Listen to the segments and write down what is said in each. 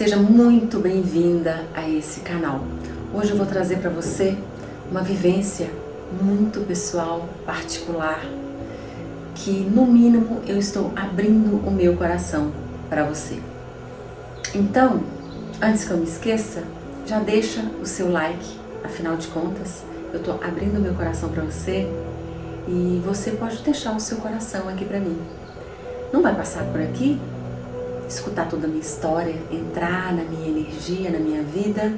Seja muito bem-vinda a esse canal. Hoje eu vou trazer para você uma vivência muito pessoal, particular, que no mínimo eu estou abrindo o meu coração para você. Então, antes que eu me esqueça, já deixa o seu like, afinal de contas, eu estou abrindo o meu coração para você e você pode deixar o seu coração aqui para mim. Não vai passar por aqui, escutar toda a minha história, entrar na minha energia, na minha vida,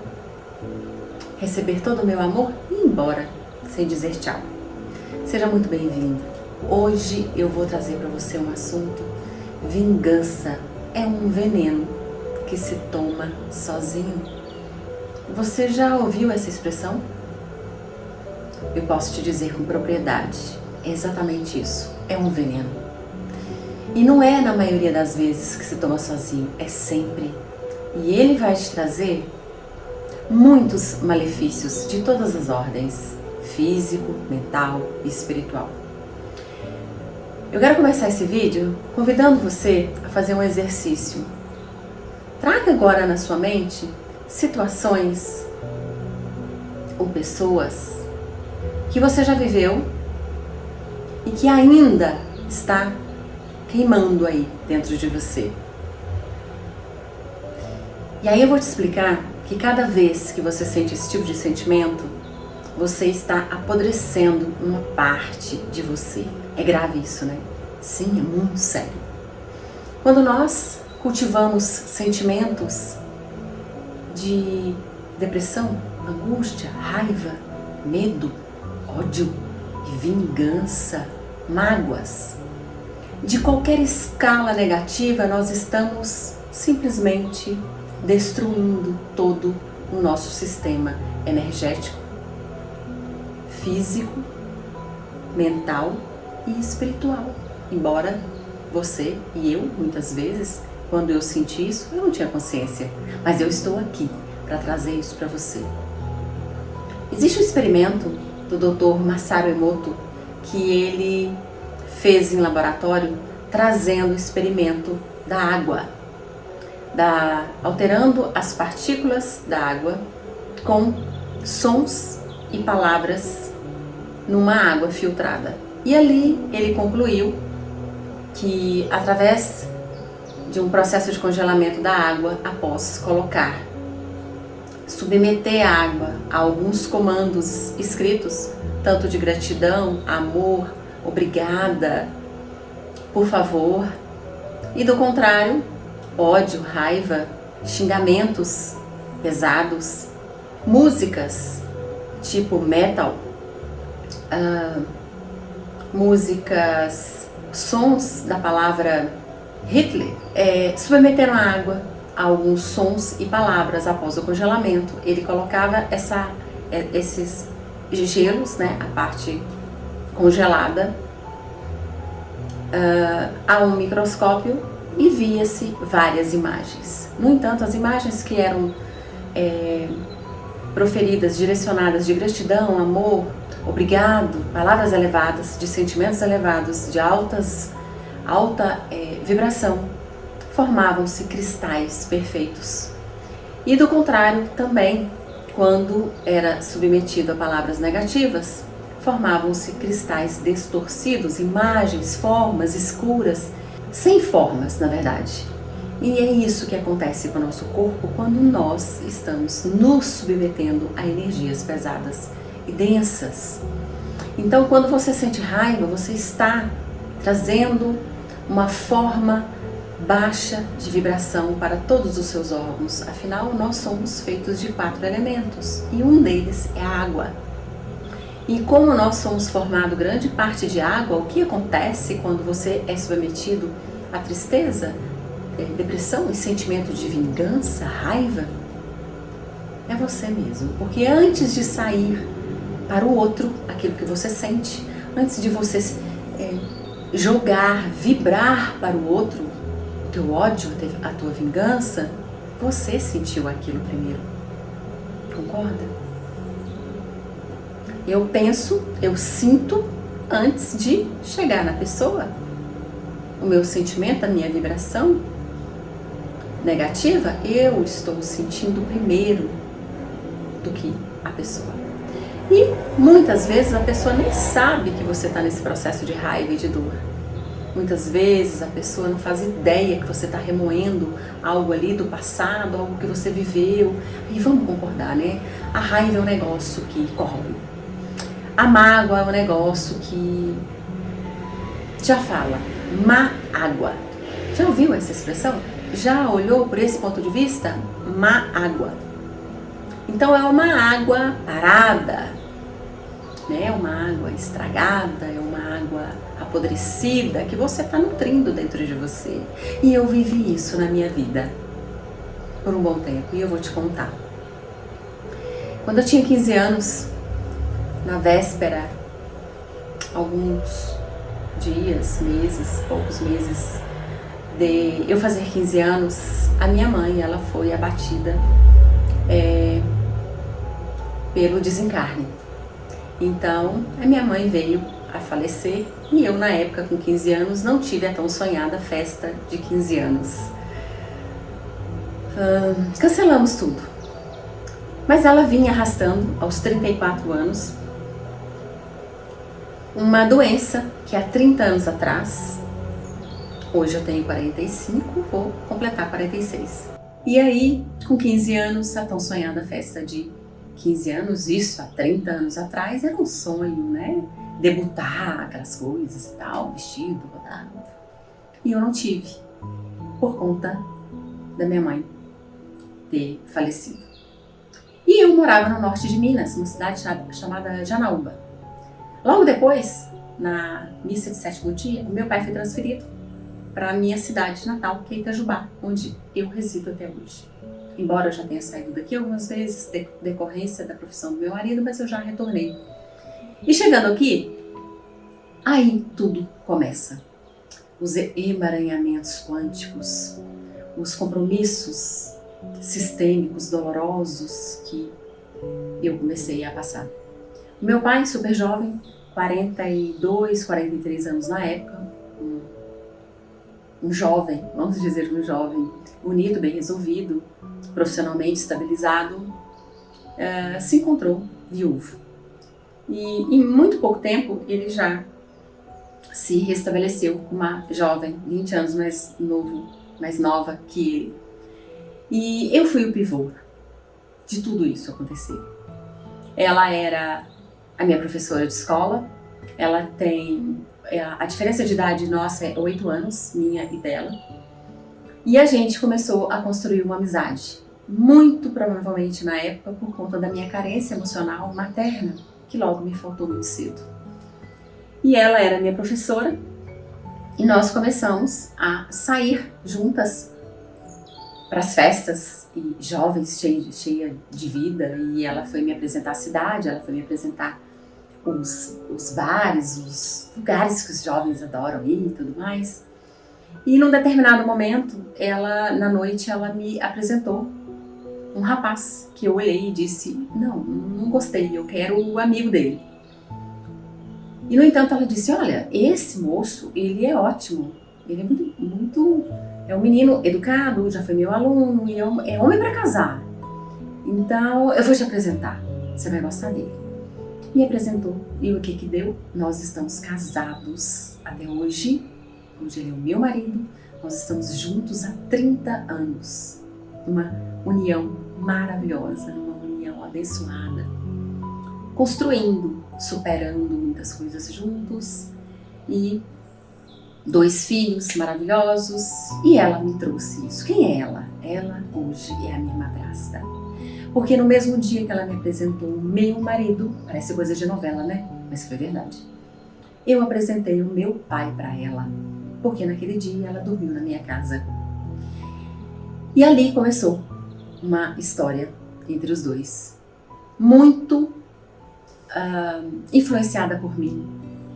receber todo o meu amor e ir embora, sem dizer tchau. Seja muito bem-vindo. Hoje eu vou trazer para você um assunto: vingança é um veneno que se toma sozinho. Você já ouviu essa expressão? Eu posso te dizer com propriedade, é exatamente isso, é um veneno. E não é na maioria das vezes que se toma sozinho, é sempre. E ele vai te trazer muitos malefícios de todas as ordens, físico, mental e espiritual. Eu quero começar esse vídeo convidando você a fazer um exercício. Traga agora na sua mente situações ou pessoas que você já viveu e que ainda está queimando aí dentro de você. E aí eu vou te explicar que cada vez que você sente esse tipo de sentimento, você está apodrecendo uma parte de você. É grave isso, né? Sim, é muito sério. Quando nós cultivamos sentimentos de depressão, angústia, raiva, medo, ódio, vingança, mágoas, de qualquer escala negativa, nós estamos simplesmente destruindo todo o nosso sistema energético, físico, mental e espiritual. Embora você e eu, muitas vezes, quando eu senti isso, eu não tinha consciência, mas eu estou aqui para trazer isso para você. Existe um experimento do Dr. Masaru Emoto que ele fez em laboratório, trazendo o experimento da água, alterando as partículas da água com sons e palavras numa água filtrada. E ali ele concluiu que através de um processo de congelamento da água, após submeter a água a alguns comandos escritos, tanto de gratidão, amor, obrigada, por favor, e do contrário, ódio, raiva, xingamentos pesados, músicas tipo metal, músicas, sons da palavra Hitler, submeteram a água a alguns sons e palavras após o congelamento. Ele colocava esses gelos, né, a parte congelada, a um microscópio e via-se várias imagens. No entanto, as imagens que eram proferidas, direcionadas de gratidão, amor, obrigado, palavras elevadas, de sentimentos elevados, de alta vibração, formavam-se cristais perfeitos. E do contrário, também, quando era submetido a palavras negativas, formavam-se cristais distorcidos, imagens, formas escuras, sem formas, na verdade. E é isso que acontece com o nosso corpo quando nós estamos nos submetendo a energias pesadas e densas. Então, quando você sente raiva, você está trazendo uma forma baixa de vibração para todos os seus órgãos. Afinal, nós somos feitos de 4 elementos e um deles é a água. E como nós somos formados grande parte de água, o que acontece quando você é submetido à tristeza, depressão e sentimento de vingança, raiva? É você mesmo. Porque antes de sair para o outro aquilo que você sente, antes de você jogar, vibrar para o outro o teu ódio, a tua vingança, você sentiu aquilo primeiro. Concorda? Eu penso, eu sinto antes de chegar na pessoa. O meu sentimento, a minha vibração. negativa, eu estou sentindo primeiro do que a pessoa. E muitas vezes a pessoa nem sabe que você está nesse processo de raiva e de dor. Muitas vezes a pessoa não faz ideia que você está remoendo algo ali do passado, algo que você viveu. E vamos concordar, né? A raiva é um negócio que corrói. A mágoa é um negócio que já fala, má água. Já ouviu essa expressão? Já olhou por esse ponto de vista? Má água. Então é uma água parada, né? É uma água estragada, é uma água apodrecida que você está nutrindo dentro de você. E eu vivi isso na minha vida por um bom tempo e eu vou te contar. Quando eu tinha 15 anos, na véspera, alguns dias, meses, poucos meses de eu fazer 15 anos, a minha mãe, ela foi abatida pelo desencarne. Então, a minha mãe veio a falecer e eu, na época, com 15 anos, não tive a tão sonhada festa de 15 anos. Cancelamos tudo. Mas ela vinha arrastando, aos 34 anos, uma doença que há 30 anos atrás, hoje eu tenho 45, vou completar 46. E aí, com 15 anos, a tão sonhada festa de 15 anos, isso há 30 anos atrás, era um sonho, né? Debutar, aquelas coisas e tal, vestido, botado. E eu não tive, por conta da minha mãe ter falecido. E eu morava no norte de Minas, numa cidade chamada Janaúba. Logo depois, na missa de sétimo dia, o meu pai foi transferido para a minha cidade natal, que é Itajubá, onde eu resido até hoje. Embora eu já tenha saído daqui algumas vezes, decorrência da profissão do meu marido, mas eu já retornei. E chegando aqui, aí tudo começa. Os emaranhamentos quânticos, os compromissos sistêmicos dolorosos que eu comecei a passar. O meu pai, super jovem, 42, 43 anos na época, um jovem, vamos dizer um jovem, bonito, bem resolvido, profissionalmente estabilizado, se encontrou viúvo. E em muito pouco tempo ele já se restabeleceu com uma jovem, 20 anos mais nova que ele. E eu fui o pivô de tudo isso acontecer. Ela era a minha professora de escola, ela tem... A diferença de idade nossa é 8 anos, minha e dela. E a gente começou a construir uma amizade. Muito provavelmente na época por conta da minha carência emocional materna, que logo me faltou muito cedo. E ela era minha professora e nós começamos a sair juntas para as festas, e jovens, cheia de vida, e ela foi me apresentar a cidade, ela foi me apresentar os bares, os lugares que os jovens adoram ir e tudo mais. E num determinado momento, na noite, ela me apresentou um rapaz que eu olhei e disse, não gostei, eu quero o amigo dele. E no entanto ela disse, olha, esse moço, ele é ótimo, ele é muito é um menino educado, já foi meu aluno, e é homem para casar. Então eu vou te apresentar, você vai gostar dele. Me apresentou, e o que deu? Nós estamos casados até hoje. Hoje ele é o meu marido, nós estamos juntos há 30 anos. Uma união maravilhosa, uma união abençoada. Construindo, superando muitas coisas juntos. E 2 filhos maravilhosos. E ela me trouxe isso. Quem é ela? Ela hoje é a minha madrasta. Porque no mesmo dia que ela me apresentou o meu marido, parece coisa de novela, né? Mas foi verdade. Eu apresentei o meu pai para ela. Porque naquele dia ela dormiu na minha casa. E ali começou uma história entre os dois, muito influenciada por mim.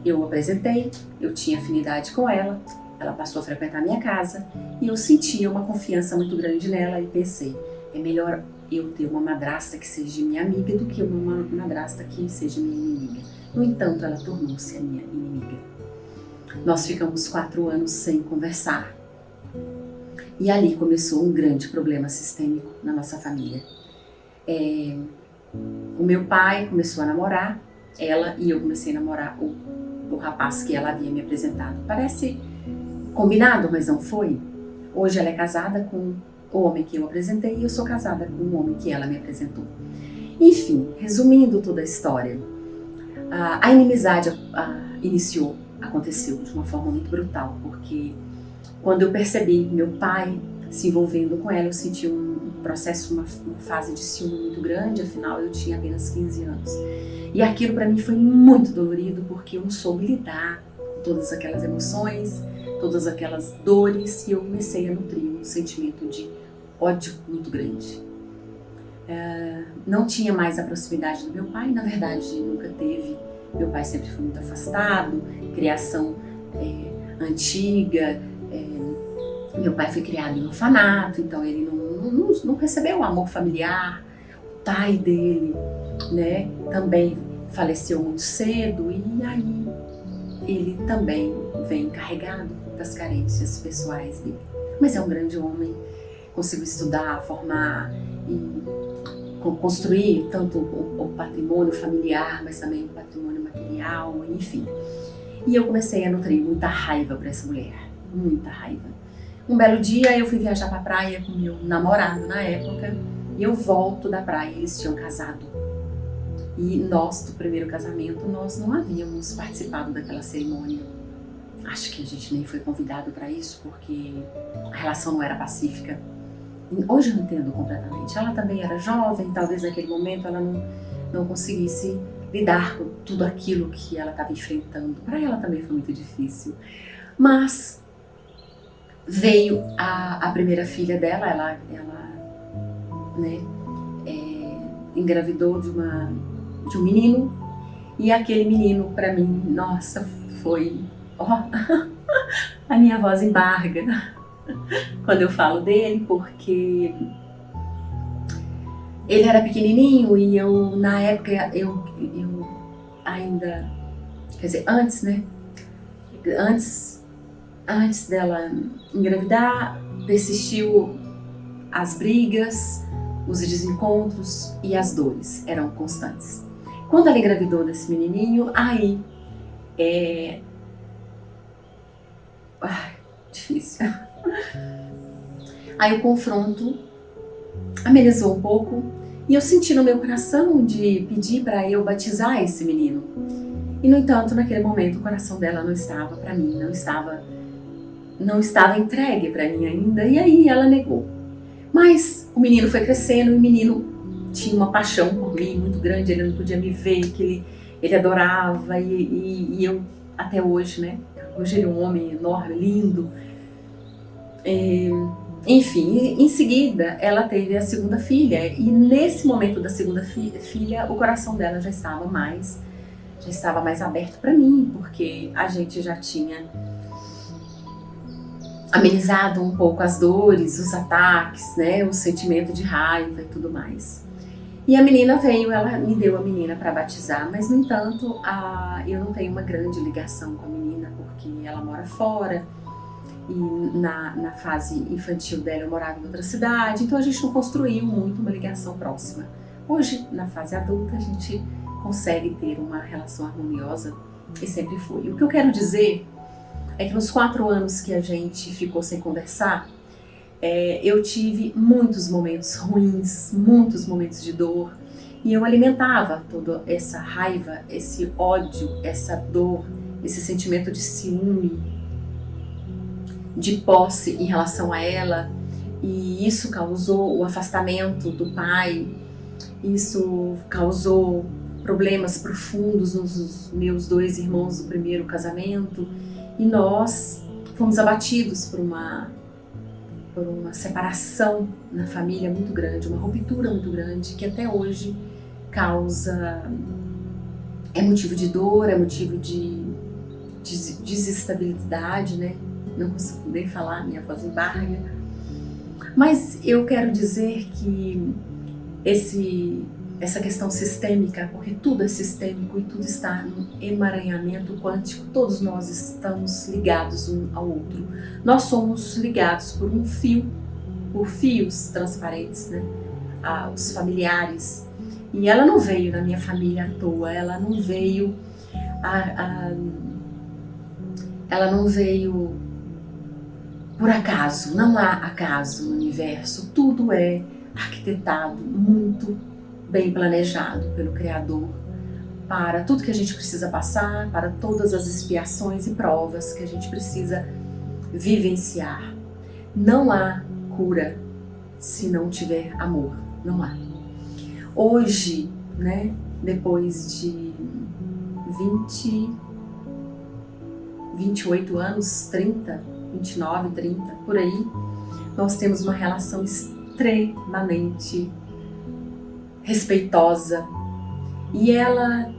Eu apresentei, eu tinha afinidade com ela, ela passou a frequentar a minha casa e eu sentia uma confiança muito grande nela e pensei, é melhor eu ter uma madrasta que seja minha amiga do que uma madrasta que seja minha inimiga. No entanto, ela tornou-se a minha inimiga. Nós ficamos 4 anos sem conversar. E ali começou um grande problema sistêmico na nossa família. O meu pai começou a namorar ela e eu comecei a namorar o rapaz que ela havia me apresentado. Parece combinado, mas não foi. Hoje ela é casada com o homem que eu apresentei e eu sou casada com o homem que ela me apresentou. Enfim, resumindo toda a história, a inimizade aconteceu de uma forma muito brutal, porque quando eu percebi meu pai se envolvendo com ela, eu senti um processo, uma fase de ciúme muito grande, afinal eu tinha apenas 15 anos. E aquilo para mim foi muito dolorido, porque eu não soube lidar com todas aquelas emoções, todas aquelas dores, e eu comecei a nutrir um sentimento de ódio muito grande. Não tinha mais a proximidade do meu pai, na verdade nunca teve. Meu pai sempre foi muito afastado, criação antiga. Meu pai foi criado em orfanato, então ele não recebeu o amor familiar. O pai dele, né, também faleceu muito cedo, e aí ele também vem carregado das carências pessoais dele. Mas é um grande homem, conseguiu estudar, formar e construir tanto o patrimônio familiar, mas também o patrimônio material, enfim. E eu comecei a nutrir muita raiva para essa mulher, muita raiva. Um belo dia eu fui viajar para a praia com meu namorado na época, e eu volto da praia, eles tinham casado. E nós, do primeiro casamento, nós não havíamos participado daquela cerimônia. Acho que a gente nem foi convidado para isso, porque a relação não era pacífica. Hoje eu entendo completamente. Ela também era jovem, talvez naquele momento ela não conseguisse lidar com tudo aquilo que ela estava enfrentando. Para ela também foi muito difícil. Mas veio a primeira filha dela, ela né, engravidou de um menino, e aquele menino para mim, nossa, foi a minha voz embarga quando eu falo dele, porque ele era pequenininho e eu, na época, eu ainda, quer dizer, antes, né, antes dela engravidar, persistiu as brigas, os desencontros e as dores eram constantes. Quando ela engravidou desse menininho, aí difícil. Aí o confronto amenizou um pouco e eu senti no meu coração de pedir para eu batizar esse menino. E no entanto, naquele momento, o coração dela não estava para mim, não estava entregue para mim ainda, e aí ela negou. Mas o menino foi crescendo e o menino tinha uma paixão por mim muito grande, ele não podia me ver, que ele adorava, e eu até hoje, né? Hoje ele é um homem enorme, lindo. Enfim, em seguida ela teve a segunda filha, e nesse momento da segunda filha o coração dela já estava mais aberto para mim, porque a gente já tinha amenizado um pouco as dores, os ataques, né, o sentimento de raiva e tudo mais. E a menina veio, ela me deu a menina para batizar, mas no entanto eu não tenho uma grande ligação com a menina, porque ela mora fora, e na fase infantil dela eu morava em outra cidade, então a gente não construiu muito uma ligação próxima. Hoje, na fase adulta, a gente consegue ter uma relação harmoniosa, e sempre foi. O que eu quero dizer é que nos 4 anos que a gente ficou sem conversar, eu tive muitos momentos ruins, muitos momentos de dor, e eu alimentava toda essa raiva, esse ódio, essa dor, esse sentimento de ciúme, de posse em relação a ela, e isso causou o afastamento do pai, isso causou problemas profundos nos meus 2 irmãos do primeiro casamento, e nós fomos abatidos por uma separação na família muito grande, uma ruptura muito grande, que até hoje é motivo de dor, é motivo de desestabilidade, né? Não consigo nem falar, minha voz embarga. Mas eu quero dizer que esse essa questão sistêmica, porque tudo é sistêmico e tudo está num emaranhamento quântico, todos nós estamos ligados um ao outro. Nós somos ligados por um fio, por fios transparentes, né? Os familiares. E ela não veio na minha família à toa, ela não veio ela não veio por acaso, não há acaso no universo, tudo é arquitetado, muito bem planejado pelo Criador, para tudo que a gente precisa passar, para todas as expiações e provas que a gente precisa vivenciar. Não há cura se não tiver amor, não há. Hoje, né, depois de 28 anos, 30, 29, 30, por aí, nós temos uma relação extremamente respeitosa e ela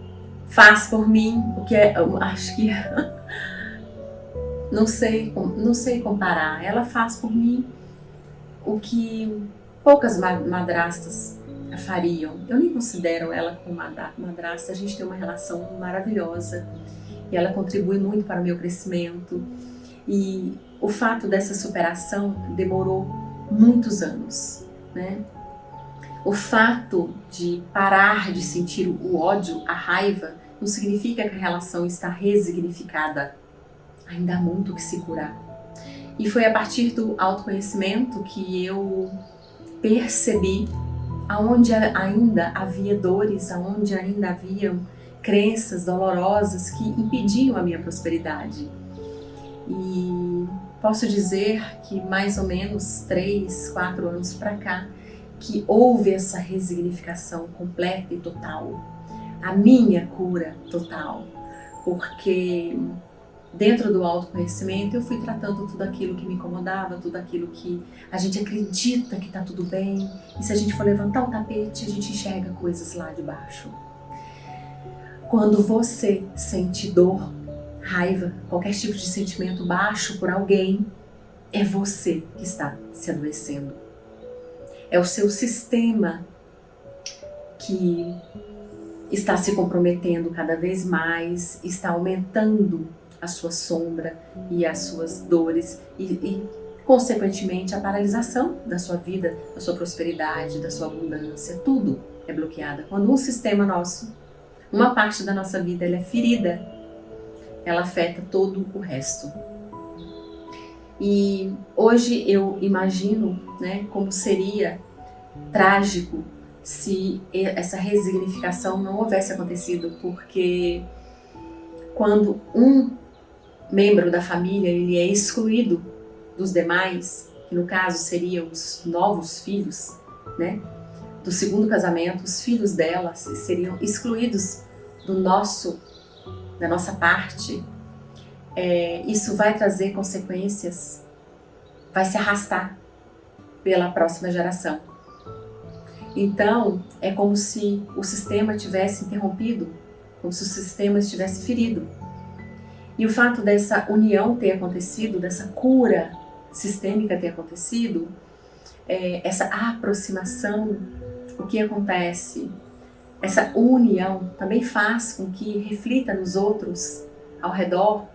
faz por mim o que eu acho que não sei comparar. Ela faz por mim o que poucas madrastas fariam. Eu nem considero ela como madrasta. A gente tem uma relação maravilhosa e ela contribui muito para o meu crescimento. E o fato dessa superação demorou muitos anos, né? O fato de parar de sentir o ódio, a raiva, não significa que a relação está resignificada. Ainda há muito que se curar. E foi a partir do autoconhecimento que eu percebi aonde ainda havia dores, aonde ainda haviam crenças dolorosas que impediam a minha prosperidade. E posso dizer que mais ou menos 3, 4 anos para cá, que houve essa resignificação completa e total, a minha cura total, porque dentro do autoconhecimento eu fui tratando tudo aquilo que me incomodava, tudo aquilo que a gente acredita que está tudo bem, e se a gente for levantar o tapete, a gente enxerga coisas lá de baixo. Quando você sente dor, raiva, qualquer tipo de sentimento baixo por alguém, é você que está se adoecendo. É o seu sistema que está se comprometendo cada vez mais, está aumentando a sua sombra e as suas dores e consequentemente, a paralisação da sua vida, da sua prosperidade, da sua abundância, tudo é bloqueado. Quando um sistema nosso, uma parte da nossa vida, ela é ferida, ela afeta todo o resto. E hoje eu imagino, né, como seria trágico se essa resignificação não houvesse acontecido, porque quando um membro da família ele é excluído dos demais, que no caso seriam os novos filhos, né, do segundo casamento, os filhos dela seriam excluídos da nossa parte, isso vai trazer consequências, vai se arrastar pela próxima geração. Então, é como se o sistema tivesse interrompido, como se o sistema estivesse ferido. E o fato dessa união ter acontecido, dessa cura sistêmica ter acontecido, essa aproximação, o que acontece? Essa união também faz com que reflita nos outros ao redor,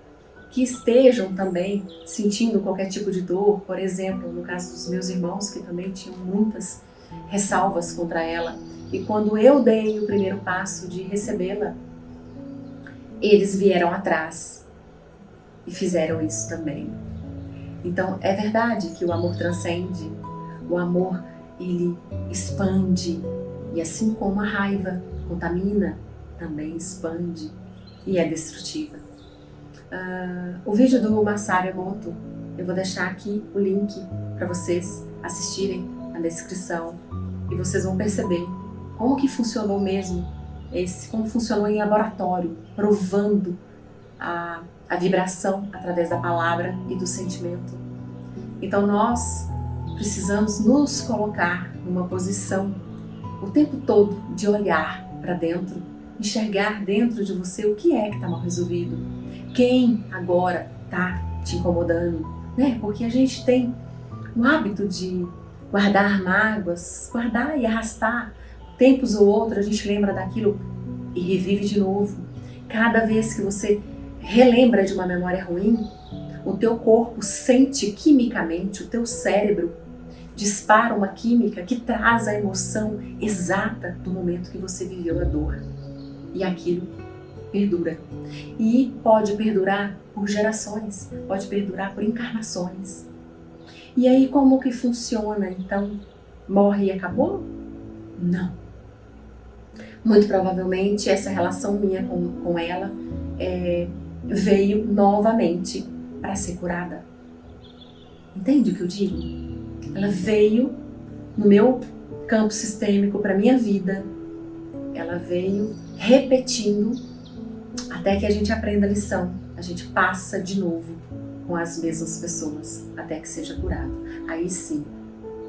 que estejam também sentindo qualquer tipo de dor. Por exemplo, no caso dos meus irmãos, que também tinham muitas ressalvas contra ela. E quando eu dei o primeiro passo de recebê-la, eles vieram atrás e fizeram isso também. Então, é verdade que o amor transcende, o amor, ele expande, e assim como a raiva contamina, também expande e é destrutiva. O vídeo do Masaru Emoto, eu vou deixar aqui o link para vocês assistirem na descrição, e vocês vão perceber como que funcionou mesmo, como funcionou em laboratório, provando a vibração através da palavra e do sentimento. Então nós precisamos nos colocar numa posição o tempo todo de olhar para dentro, enxergar dentro de você o que é que está mal resolvido, quem agora está te incomodando, né? Porque a gente tem o hábito de guardar mágoas, guardar e arrastar tempos ou outros a gente lembra daquilo e revive de novo. Cada vez que você relembra de uma memória ruim, o teu corpo sente quimicamente, o teu cérebro dispara uma química que traz a emoção exata do momento que você viveu a dor. E aquilo perdura. E pode perdurar por gerações, pode perdurar por encarnações. E aí como que funciona então? Morre e acabou? Não. Muito provavelmente essa relação minha com ela veio novamente para ser curada. Entende o que eu digo? Ela veio no meu campo sistêmico para minha vida. Ela veio repetindo até que a gente aprenda a lição. A gente passa de novo com as mesmas pessoas até que seja curado. Aí sim,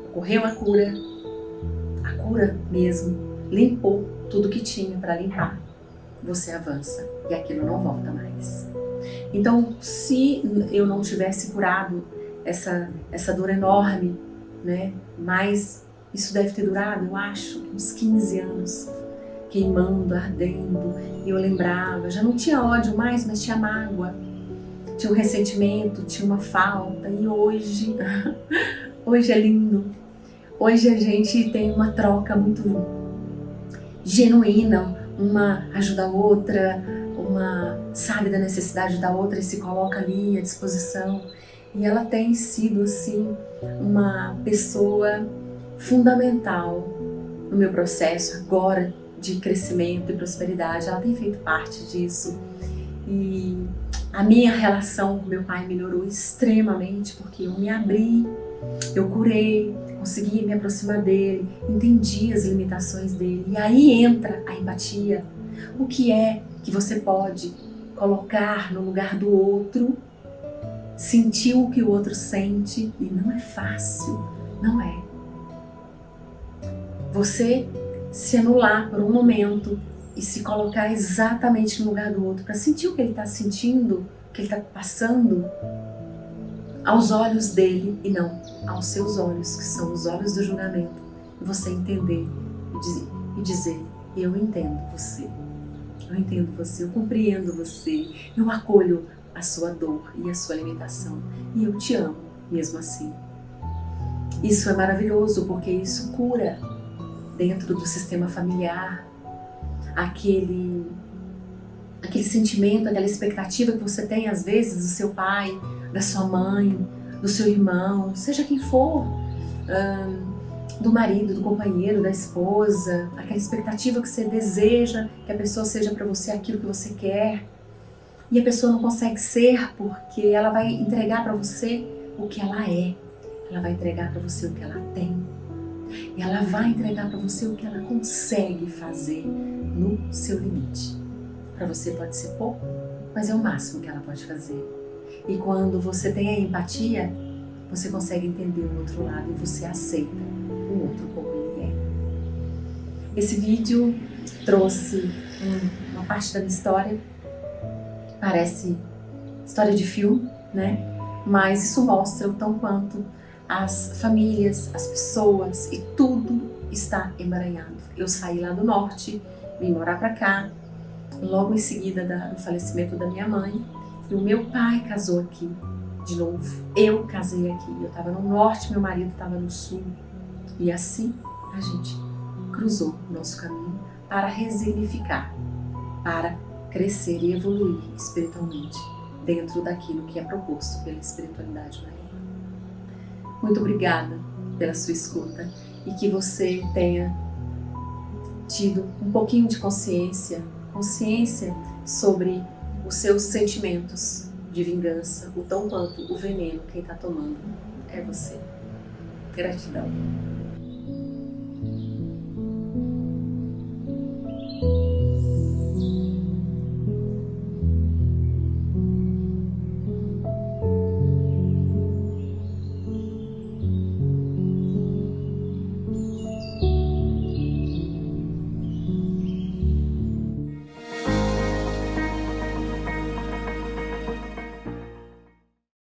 ocorreu a cura mesmo, limpou tudo que tinha para limpar. Você avança e aquilo não volta mais. Então, se eu não tivesse curado essa dor enorme, né? Mas isso deve ter durado, eu acho, uns 15 anos, queimando, ardendo. E eu lembrava, já não tinha ódio mais, mas tinha mágoa, tinha um ressentimento, tinha uma falta. E hoje é lindo. Hoje a gente tem uma troca muito genuína, uma ajuda a outra, uma sabe da necessidade da outra e se coloca ali à disposição. E ela tem sido assim uma pessoa fundamental no meu processo agora de crescimento e prosperidade. Ela tem feito parte disso. E a minha relação com meu pai melhorou extremamente porque eu me abri, eu curei, consegui me aproximar dele, entendi as limitações dele. E aí entra a empatia. O que é que você pode colocar no lugar do outro, sentir o que o outro sente, e não é fácil, não é. Você se anular por um momento e se colocar exatamente no lugar do outro para sentir o que ele está sentindo, o que ele está passando, aos olhos dele e não aos seus olhos, que são os olhos do julgamento. E você entender e dizer, eu entendo você, eu compreendo você, eu acolho a sua dor e a sua limitação e eu te amo mesmo assim. Isso é maravilhoso porque isso cura dentro do sistema familiar aquele sentimento, aquela expectativa que você tem às vezes do seu pai, da sua mãe, do seu irmão, seja quem for, do marido, do companheiro, da esposa, aquela expectativa que você deseja que a pessoa seja para você aquilo que você quer e a pessoa não consegue ser porque ela vai entregar para você o que ela é, ela vai entregar para você o que ela tem e ela vai entregar para você o que ela consegue fazer no seu limite. Para você pode ser pouco, mas é o máximo que ela pode fazer. E quando você tem a empatia, você consegue entender o outro lado e você aceita o outro como ele é. Esse vídeo trouxe uma parte da minha história, parece história de filme, né? Mas isso mostra o tão quanto as famílias, as pessoas e tudo está emaranhado. Eu saí lá do norte, vim morar pra cá, logo em seguida do falecimento da minha mãe, e o meu pai casou aqui de novo. Eu casei aqui, eu estava no norte, meu marido estava no sul. E assim a gente cruzou o nosso caminho para resignificar, para crescer e evoluir espiritualmente dentro daquilo que é proposto pela espiritualidade maior. Muito obrigada pela sua escuta e que você tenha tido um pouquinho de consciência sobre os seus sentimentos de vingança, o tão quanto o veneno quem está tomando é você. Gratidão.